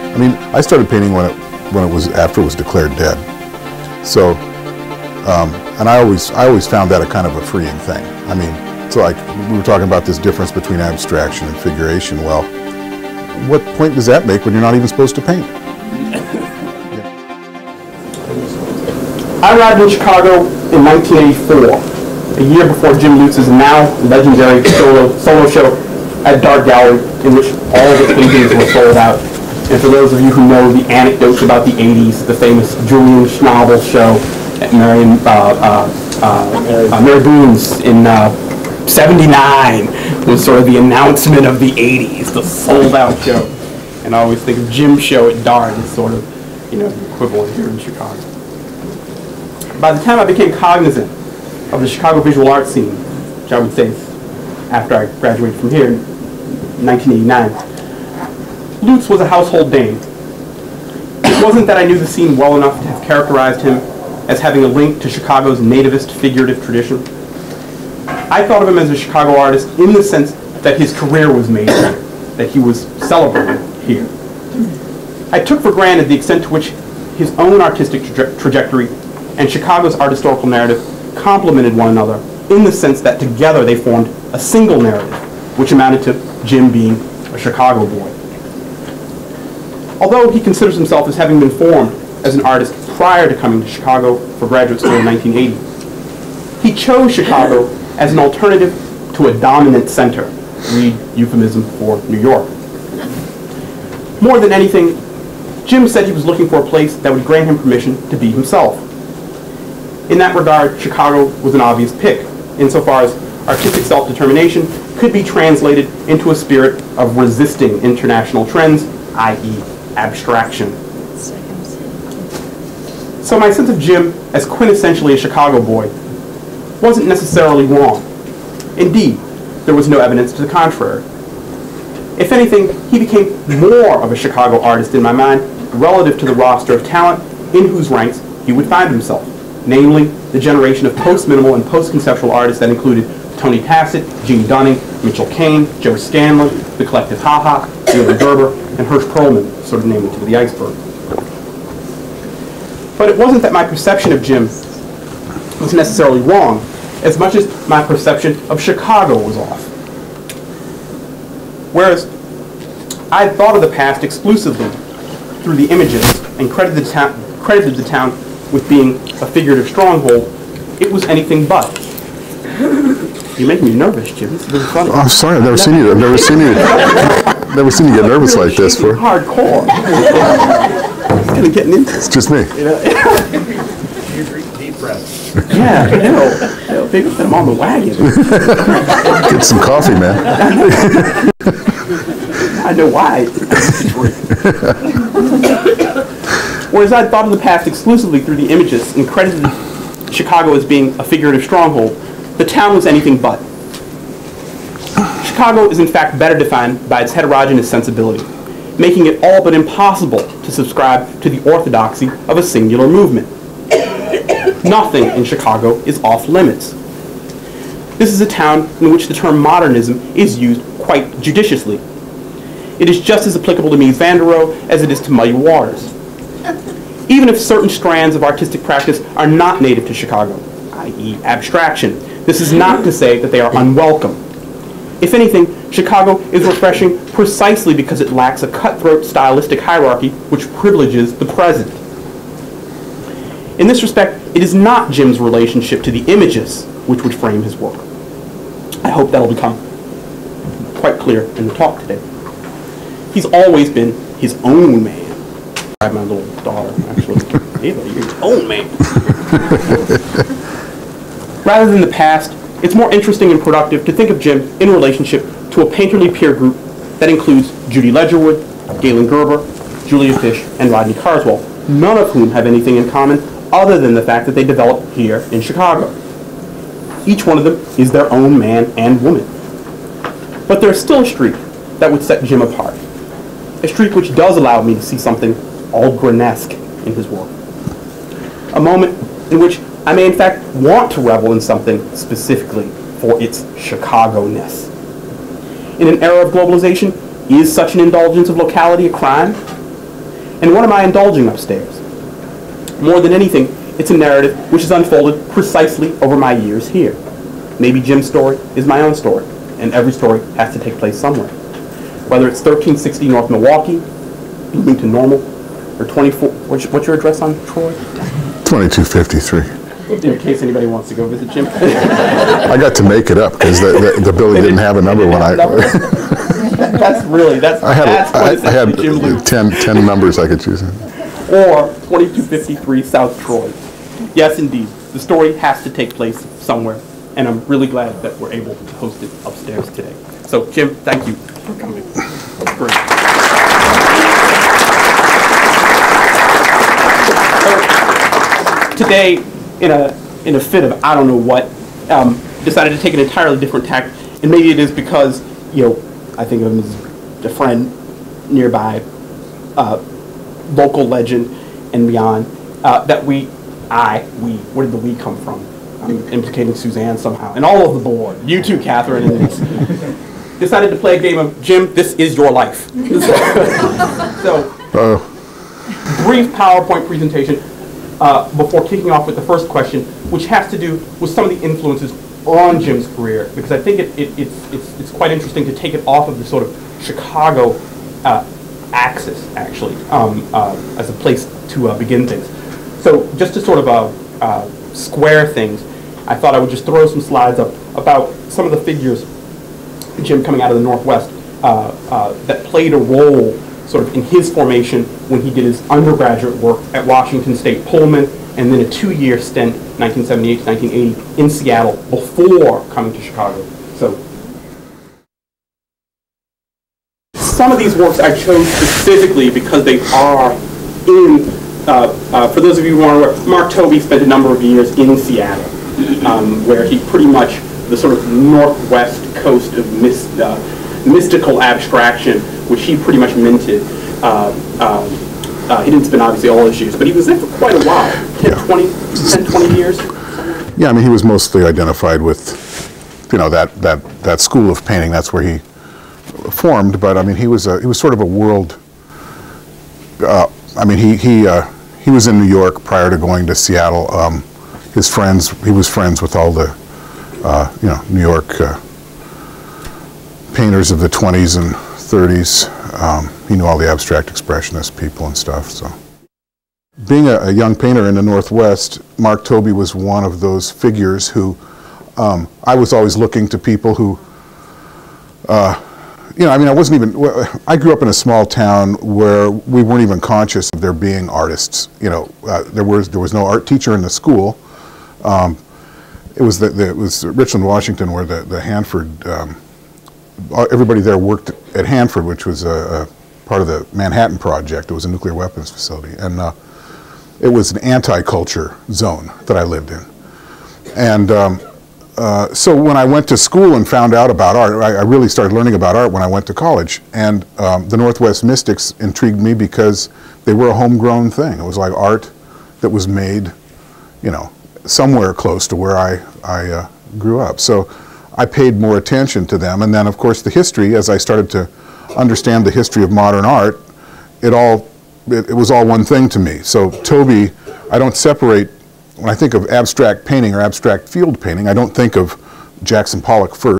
I mean, I started painting when it was after it was declared dead. So, and I always found that a kind of a freeing thing. I mean, so like we were talking about this difference between abstraction and figuration. Well, what point does that make when you're not even supposed to paint? I arrived in Chicago in 1984, a year before Jim Lutes' now legendary solo show at Dark Gallery, in which all of the paintings were sold out. And for those of you who know the anecdotes about the 80s, the famous Julian Schnabel show at Mary Boone's in 79 was sort of the announcement of the 80s, the sold-out show. And I always think of Jim's show at Dark as sort of, you know, the equivalent here in Chicago. By the time I became cognizant of the Chicago visual art scene, which I would say is after I graduated from here in 1989, Lutes was a household name. It wasn't that I knew the scene well enough to have characterized him as having a link to Chicago's nativist figurative tradition. I thought of him as a Chicago artist in the sense that his career was made here, that he was celebrated here. I took for granted the extent to which his own artistic trajectory and Chicago's art historical narrative complemented one another in the sense that together they formed a single narrative, which amounted to Jim being a Chicago boy. Although he considers himself as having been formed as an artist prior to coming to Chicago for graduate school in 1980, he chose Chicago as an alternative to a dominant center, read euphemism for New York. More than anything, Jim said he was looking for a place that would grant him permission to be himself. In that regard, Chicago was an obvious pick, insofar as artistic self-determination could be translated into a spirit of resisting international trends, i.e. abstraction. So my sense of Jim as quintessentially a Chicago boy wasn't necessarily wrong. Indeed, there was no evidence to the contrary. If anything, he became more of a Chicago artist in my mind relative to the roster of talent in whose ranks he would find himself, namely the generation of post-minimal and post-conceptual artists that included Tony Tassett, Gene Dunning, Mitchell Kane, Joe Scanlon, the collective Ha Ha, Galen Gerber, and Hirsch Perlman, sort of naming tip of the iceberg. But it wasn't that my perception of Jim was necessarily wrong, as much as my perception of Chicago was off. Whereas I had thought of the past exclusively through the images and credited the town with being a figurative stronghold, it was anything but. You make me nervous, Jim. It's really funny. I'm sorry, I've never seen you get nervous like this for. Hardcore. It's kind of getting into it. It's just me. Deep breaths. Yeah, I know. Maybe put him on the wagon. Get some coffee, man. I know why. Whereas I thought of the past exclusively through the images and credited Chicago as being a figurative stronghold, the town was anything but. Chicago is in fact better defined by its heterogeneous sensibility, making it all but impossible to subscribe to the orthodoxy of a singular movement. Nothing in Chicago is off limits. This is a town in which the term modernism is used quite judiciously. It is just as applicable to Mies van der Rohe as it is to Muddy Waters. Even if certain strands of artistic practice are not native to Chicago, i.e. abstraction, this is not to say that they are unwelcome. If anything, Chicago is refreshing precisely because it lacks a cutthroat stylistic hierarchy which privileges the present. In this respect, it is not Jim's relationship to the images which would frame his work. I hope that'll become quite clear in the talk today. He's always been his own man. I have my little daughter, actually. Ava, you're your own man. Rather than the past, it's more interesting and productive to think of Jim in relationship to a painterly peer group that includes Judy Ledgerwood, Galen Gerber, Julia Fish, and Rodney Carswell, none of whom have anything in common other than the fact that they developed here in Chicago. Each one of them is their own man and woman. But there's still a streak that would set Jim apart, a streak which does allow me to see something Algren-esque in his work. a moment in which I may in fact want to revel in something specifically for its Chicago-ness. In an era of globalization, is such an indulgence of locality a crime? And what am I indulging upstairs? More than anything, it's a narrative which is unfolded precisely over my years here. Maybe Jim's story is my own story, and every story has to take place somewhere. Whether it's 1360 North Milwaukee, Bloomington Normal, or 24, what's your address on Troy? 2253. In case anybody wants to go visit Jim. I got to make it up because the building didn't have a number when I... That's I had Jim Lutes. 10 numbers I could choose. Or 2253 South Troy. Yes, indeed. The story has to take place somewhere, and I'm really glad that we're able to host it upstairs today. So, Jim, thank you for coming. That's great. So, today, in a fit of I don't know what, decided to take an entirely different tack, and maybe it is because, I think of him as a friend nearby, local legend and beyond, that where did the we come from? I'm implicating Suzanne somehow, and all of the board, you too, Catherine, and decided to play a game of, Jim, this is your life. So, brief PowerPoint presentation before kicking off with the first question, which has to do with some of the influences on Jim's career, because I think it's quite interesting to take it off of the sort of Chicago axis, actually, as a place to begin things. So just to sort of square things, I thought I would just throw some slides up about some of the figures, Jim coming out of the Northwest, that played a role sort of in his formation when he did his undergraduate work at Washington State Pullman, and then a 2-year stint, 1978 to 1980, in Seattle before coming to Chicago. So some of these works I chose specifically because they are in, for those of you who aren't aware, Mark Tobey spent a number of years in Seattle, where he pretty much, the sort of northwest coast of mystical abstraction, which he pretty much minted. He didn't spend obviously all his years, but he was there for quite a while, 10, 20 years. Yeah, I mean, he was mostly identified with, that school of painting. That's where he formed. But I mean, he was sort of a world. I mean, he was in New York prior to going to Seattle. He was friends with all the, New York painters of the 20s and 30s. He knew all the abstract expressionist people and stuff. So, being a young painter in the Northwest, Mark Tobey was one of those figures who I was always looking to people who, I mean, I grew up in a small town where we weren't even conscious of there being artists. There was no art teacher in the school. It was Richland, Washington, where the Hanford, everybody there worked at Hanford, which was a part of the Manhattan Project. It was a nuclear weapons facility, and it was an anti-culture zone that I lived in. And so when I went to school and found out about art, I really started learning about art when I went to college. And the Northwest Mystics intrigued me because they were a homegrown thing. It was like art that was made, somewhere close to where I grew up. So I paid more attention to them. And then, of course, the history, as I started to understand the history of modern art, it was all one thing to me. So Tobey, I don't separate, when I think of abstract painting or abstract field painting, I don't think of Jackson Pollock first.